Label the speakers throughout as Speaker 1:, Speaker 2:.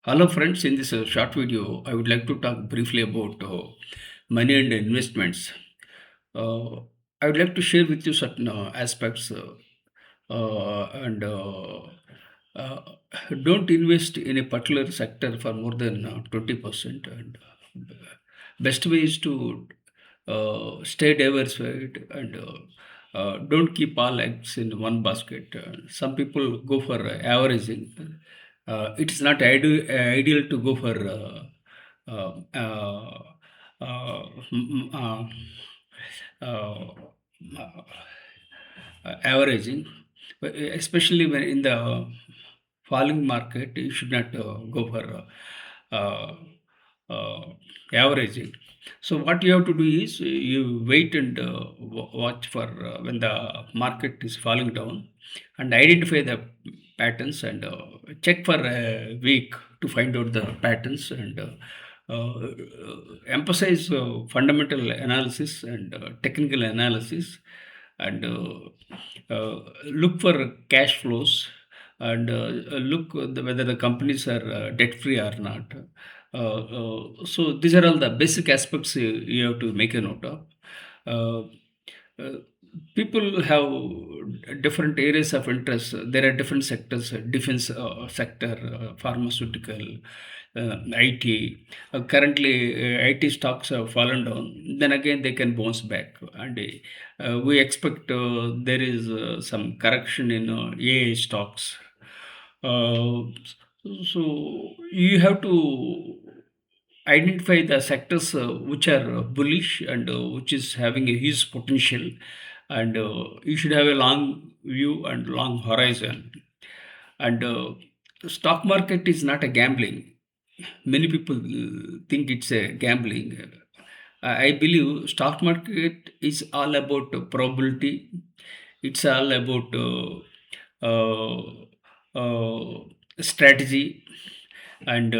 Speaker 1: Hello, friends. In this short video, I would like to talk briefly about money and investments. Uh, I would like to share with you certain aspects and uh, don't invest in a particular sector for more than 20%. And best way is to stay diversified and don't keep all eggs in one basket. Some people go for averaging. It is not ideal to go for uh, uh, uh, uh, averaging, but especially when in the falling market, you should not go for uh, uh, averaging. So what you have to do is you wait and watch for when the market is falling down and identify the patterns and check for a week to find out the patterns and emphasize fundamental analysis and technical analysis and look for cash flows and look whether the companies are debt free or not. So these are all the basic aspects you have to make a note of. Uh, uh, People have different areas of interest. There are different sectors: defense sector, pharmaceutical, IT. Currently, IT stocks have fallen down. Then again, they can bounce back, and we expect there is some correction in AI stocks. Uh, so you have to identify the sectors which are bullish and which is having a huge potential, and you should have a long view and long horizon. And the stock market is not a gambling. Many people think it's a gambling. I believe stock market is all about probability. It's all about strategy, and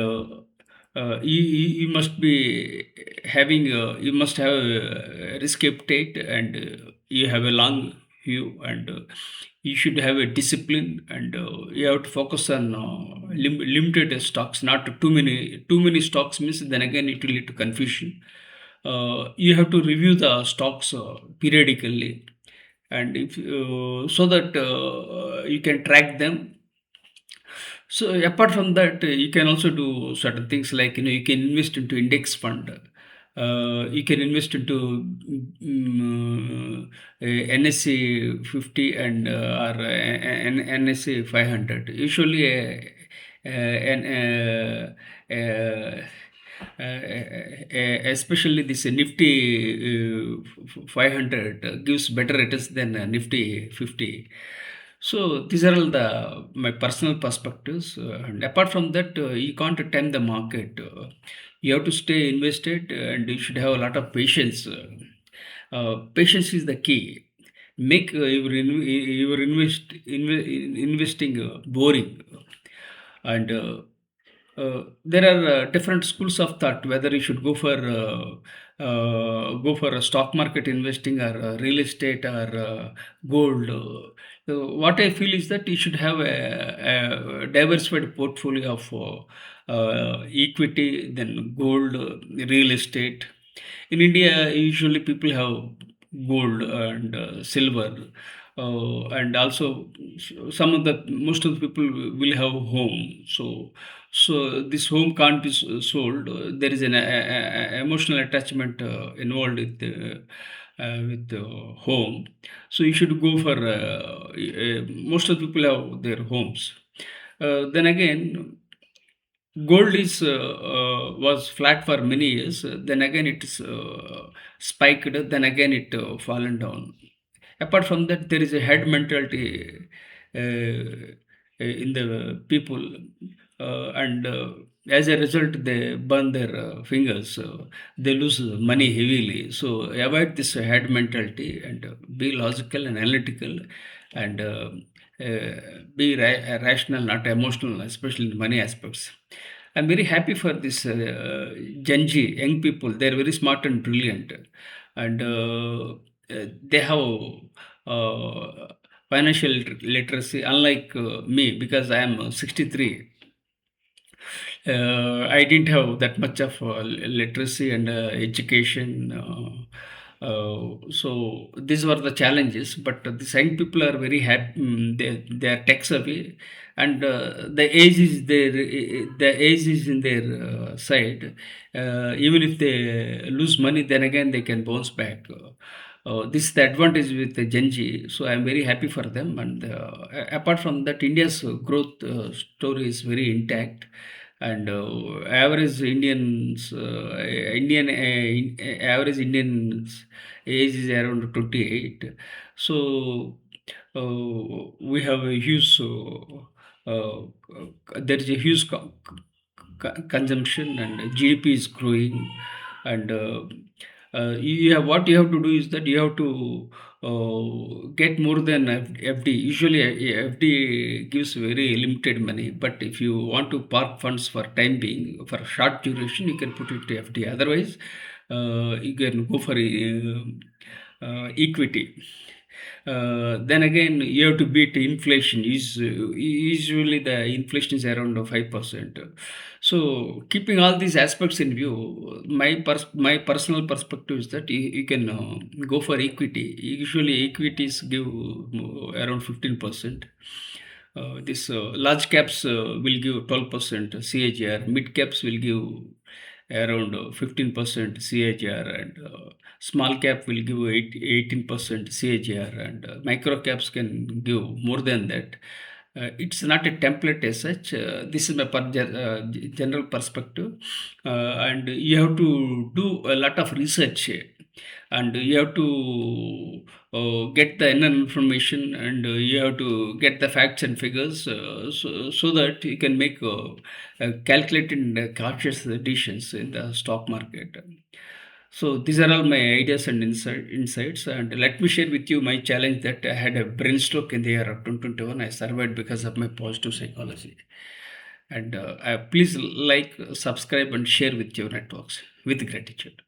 Speaker 1: you must be having you must have a risk appetite, and you have a long view, and you should have a discipline, and you have to focus on limited stocks, not too many stocks means then again it will lead to confusion. You have to review the stocks periodically, and if so that you can track them. So apart from that, you can also do certain things like you can invest into index fund. You can invest into NSE 50 and or NSE 500. Usually, especially this Nifty 500 gives better returns than Nifty 50. So these are all the my personal perspectives. And apart from that, you can't time the market. You have to stay invested, and you should have a lot of patience. Patience is the key. Make investing boring, and there are different schools of thought whether you should go for a stock market investing or real estate or gold. What I feel is that you should have a diversified portfolio of equity, then gold, real estate. In India, usually people have gold and silver, and also some of the most of the people will have home. So this home can't be sold. There is an emotional attachment involved with home. So you should go for most of the people have their homes. Then again, gold is was flat for many years. Then again, it is spiked. Then again, it fallen down. Apart from that, there is a head mentality in the people, and as a result, they burn their fingers. They lose money heavily. So avoid this head mentality and be logical and analytical, and be rational, not emotional, especially in money aspects. I'm very happy for this Gen Z, young people. They're very smart and brilliant, and they have financial literacy, unlike me, because I am 63. I didn't have that much of literacy and education. So these were the challenges. But the science people are very happy. They are tech savvy, and the age is in their side. Even if they lose money, then again they can bounce back. This is the advantage with the Gen Z. So I'm very happy for them. And apart from that, India's growth story is very intact. And average Indians, average Indians age is around 28. So we have a huge, there is a huge consumption, and GDP is growing. And what you have to do is that you have to get more than FD. Usually, FD gives very limited money, but if you want to park funds for time being, for short duration, you can put it to FD. Otherwise, you can go for equity. Then again, you have to beat inflation. Usually the inflation is around 5%. So keeping all these aspects in view, my personal perspective is that you can go for equity. Usually equities give around 15%. This large caps will give 12% CAGR. Mid caps will give around 15% CAGR, and small cap will give 18% CAGR, and micro caps can give more than that. It's not a template as such. This is my general perspective, and you have to do a lot of research, and you have to get the inner information, and you have to get the facts and figures, so that you can make calculated and cautious decisions in the stock market. So these are all my ideas and insights. And let me share with you my challenge that I had a brain stroke in the year of 2021. I survived because of my positive psychology. And please like, subscribe, and share with your networks. With gratitude.